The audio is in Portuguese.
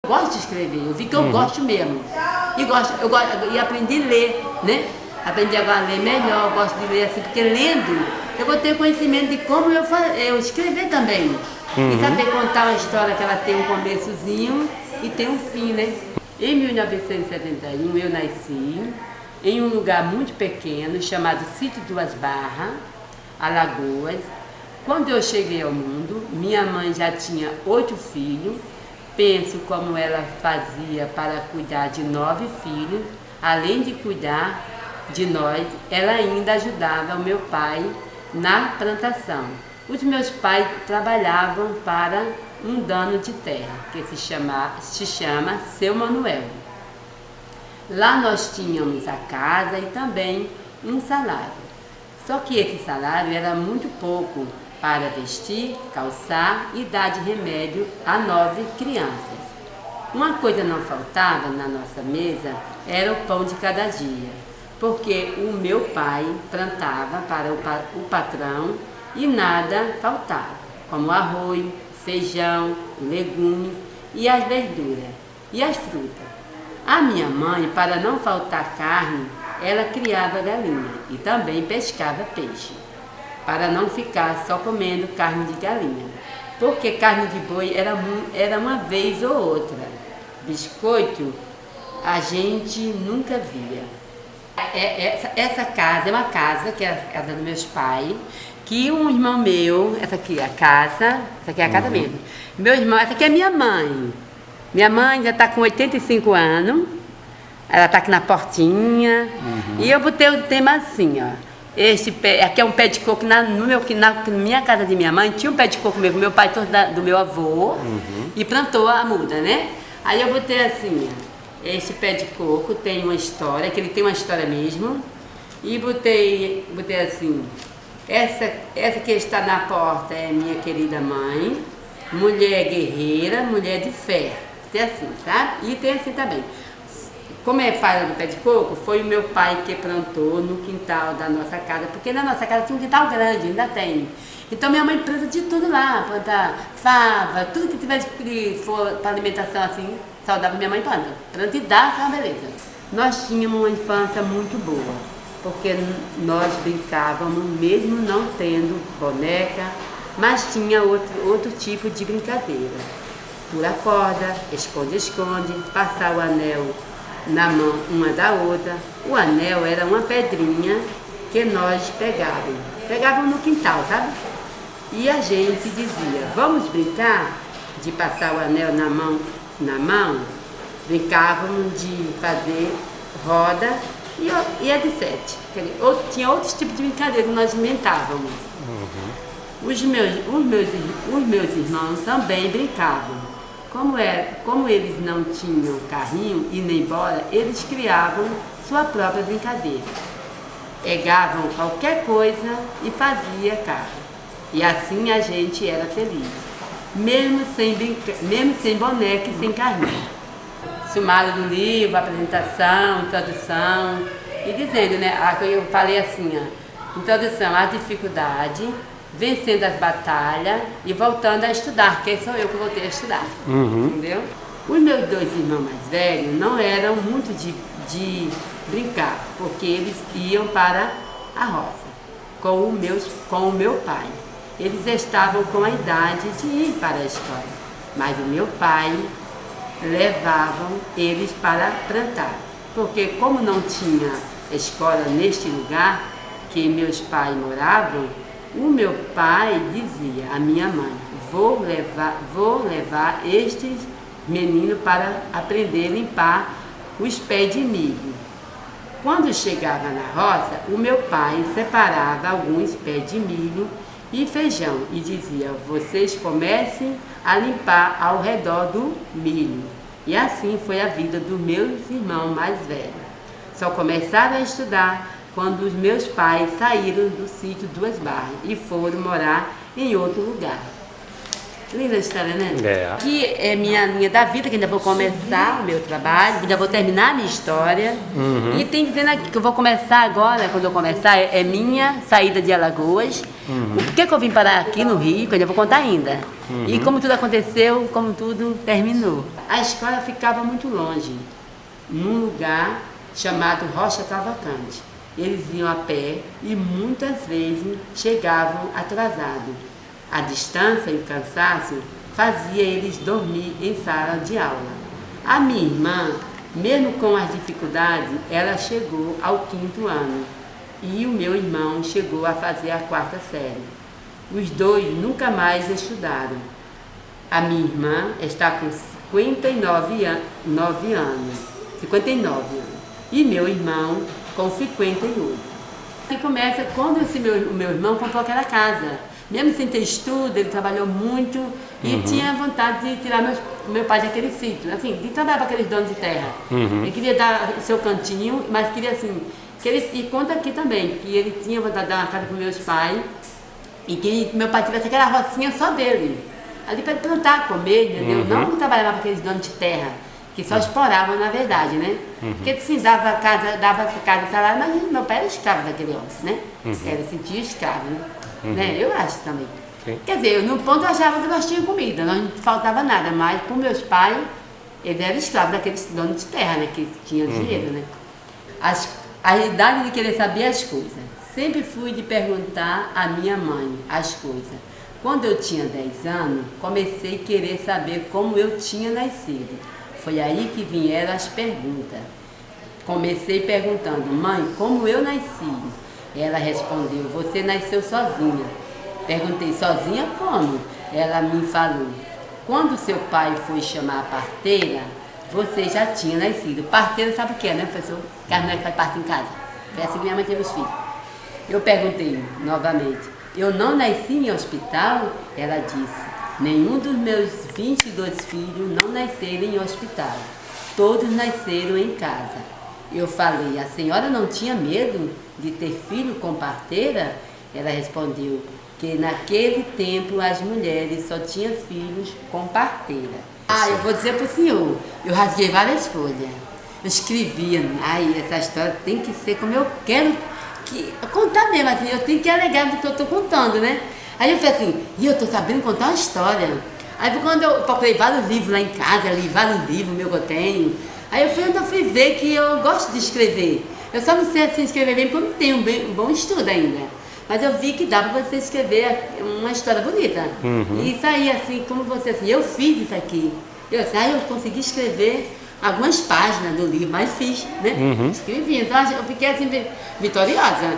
Eu gosto de escrever, eu vi que eu gosto mesmo. E aprendi a ler, né? Aprendi agora a ler melhor, eu gosto de ler assim, porque lendo eu vou ter conhecimento de como eu escrever também. E saber contar uma história que ela tem um começozinho e tem um fim, né? Em 1971 eu nasci em um lugar muito pequeno chamado Sítio Duas Barras, Alagoas. Quando eu cheguei ao mundo, minha mãe já tinha 8 filhos. Penso como ela fazia para cuidar de 9 filhos. Além de cuidar de nós, ela ainda ajudava o meu pai na plantação. Os meus pais trabalhavam para um dono de terra, que se chama Seu Manuel. Lá nós tínhamos a casa e também um salário. Só que esse salário era muito pouco para vestir, calçar e dar de remédio a 9 crianças. Uma coisa não faltava na nossa mesa era o pão de cada dia, porque o meu pai plantava para o patrão e nada faltava, como arroz, feijão, legumes e as verduras e as frutas. A minha mãe, para não faltar carne, ela criava galinha e também pescava peixe, para não ficar só comendo carne de galinha, porque carne de boi era uma vez ou outra. Biscoito a gente nunca via. Essa casa é uma casa, que é a casa dos meus pais, que um irmão meu, essa aqui é a casa, essa aqui é a casa mesmo. Meu irmão, essa aqui é minha mãe. Minha mãe já está com 85 anos, ela está aqui na portinha, e eu botei o tema assim, ó. Aqui é um pé de coco, na minha casa de minha mãe, tinha um pé de coco mesmo, meu pai trouxe do meu avô e plantou a muda, né? Aí eu botei assim, ó, este pé de coco tem uma história, que ele tem uma história mesmo, e botei assim, essa que está na porta é minha querida mãe, mulher guerreira, mulher de fé, tem assim, sabe? E tem assim também. Como é fala do pé de coco, foi o meu pai que plantou no quintal da nossa casa, porque na nossa casa tinha um quintal grande, ainda tem. Então minha mãe planta de tudo lá, planta fava, tudo que tiver for para alimentação assim, saudável, minha mãe planta. Planta e dá, tá uma beleza. Nós tínhamos uma infância muito boa, porque nós brincávamos, mesmo não tendo boneca, mas tinha outro tipo de brincadeira. Pula corda, esconde-esconde, passar o anel na mão uma da outra. O anel era uma pedrinha que nós pegávamos no quintal, sabe? E a gente dizia, vamos brincar de passar o anel na mão? Brincávamos de fazer roda e etc. Tinha outros tipos de brincadeira que nós inventávamos. Os meus irmãos também brincavam. Como eles não tinham carrinho e nem bola, eles criavam sua própria brincadeira. Pegavam qualquer coisa e fazia carro. E assim a gente era feliz, mesmo sem boneca e sem carrinho. Sumário do livro, apresentação, introdução, e dizendo, né, eu falei assim, ó, introdução à dificuldade, vencendo as batalhas e voltando a estudar, que sou eu que voltei a estudar, entendeu? Os meus 2 irmãos mais velhos não eram muito de brincar, porque eles iam para a roça com o meu pai. Eles estavam com a idade de ir para a escola, mas o meu pai levava eles para plantar, porque como não tinha escola neste lugar que meus pais moravam, o meu pai dizia à minha mãe, vou levar estes meninos para aprender a limpar os pés de milho. Quando chegava na roça, o meu pai separava alguns pés de milho e feijão e dizia, vocês comecem a limpar ao redor do milho. E assim foi a vida dos meus irmãos mais velhos. Só começaram a estudar quando os meus pais saíram do sítio Duas Barras e foram morar em outro lugar. Linda a história, né? É. Aqui é minha linha da vida, que ainda vou começar o meu trabalho, ainda vou terminar a minha história. E tem dizendo aqui que eu vou começar agora, quando eu começar, é minha saída de Alagoas. Por que eu vim parar aqui no Rio, que eu ainda vou contar ainda. E como tudo aconteceu, como tudo terminou. A escola ficava muito longe, num lugar chamado Rocha Cavalcante. Eles iam a pé e muitas vezes chegavam atrasados. A distância e o cansaço fazia eles dormir em sala de aula. A minha irmã, mesmo com as dificuldades, ela chegou ao 5º ano e o meu irmão chegou a fazer a 4ª série. Os dois nunca mais estudaram. A minha irmã está com 59 anos e meu irmão com 58. E começa quando o meu irmão comprou aquela casa. Mesmo sem ter estudo, ele trabalhou muito e tinha vontade de tirar meu pai daquele sítio, assim, de trabalhar para aqueles donos de terra. Ele queria dar seu cantinho, mas queria assim, e conta aqui também, que ele tinha vontade de dar uma casa para meus pais e que meu pai tivesse aquela rocinha só dele. Ali para plantar, comer, entendeu? Não trabalhava para aqueles donos de terra, que só exploravam na verdade, né? Porque assim, dava casa e salário, mas meu pai era escravo daquele homem, né? Era sentia escravo, né? Eu acho também. Sim. Quer dizer, no ponto eu achava que nós tínhamos comida, não faltava nada, mas com meus pais, eles eram escravos daqueles donos de terra, né? Que tinham dinheiro, né? A idade de querer saber as coisas. Sempre fui de perguntar à minha mãe as coisas. Quando eu tinha 10 anos, comecei a querer saber como eu tinha nascido. Foi aí que vieram as perguntas. Comecei perguntando, mãe, como eu nasci? Ela respondeu, você nasceu sozinha. Perguntei, sozinha como? Ela me falou, quando seu pai foi chamar a parteira, você já tinha nascido. Parteira sabe o que é, né, professor? Que a mulher que faz parte em casa. Foi assim que minha mãe teve os filhos. Eu perguntei novamente, eu não nasci em hospital? Ela disse, nenhum dos meus 22 filhos não nasceram em hospital. Todos nasceram em casa. Eu falei, a senhora não tinha medo de ter filho com parteira? Ela respondeu que naquele tempo as mulheres só tinham filhos com parteira. Eu vou dizer para o senhor, eu rasguei várias folhas. Eu escrevia, essa história tem que ser como eu quero contar mesmo, assim, eu tenho que alegar do que eu estou contando, né? Aí eu falei assim, eu estou sabendo contar uma história. Aí quando eu procurei vários livros lá em casa, li vários livros meus que eu tenho. Aí eu fui ver que eu gosto de escrever. Eu só não sei assim, escrever bem porque eu não tenho um bom estudo ainda. Mas eu vi que dá para você escrever uma história bonita. E sair assim, como você, assim, eu fiz isso aqui. Eu consegui escrever algumas páginas do livro, mas fiz, né? Escrevi, então eu fiquei assim, vitoriosa.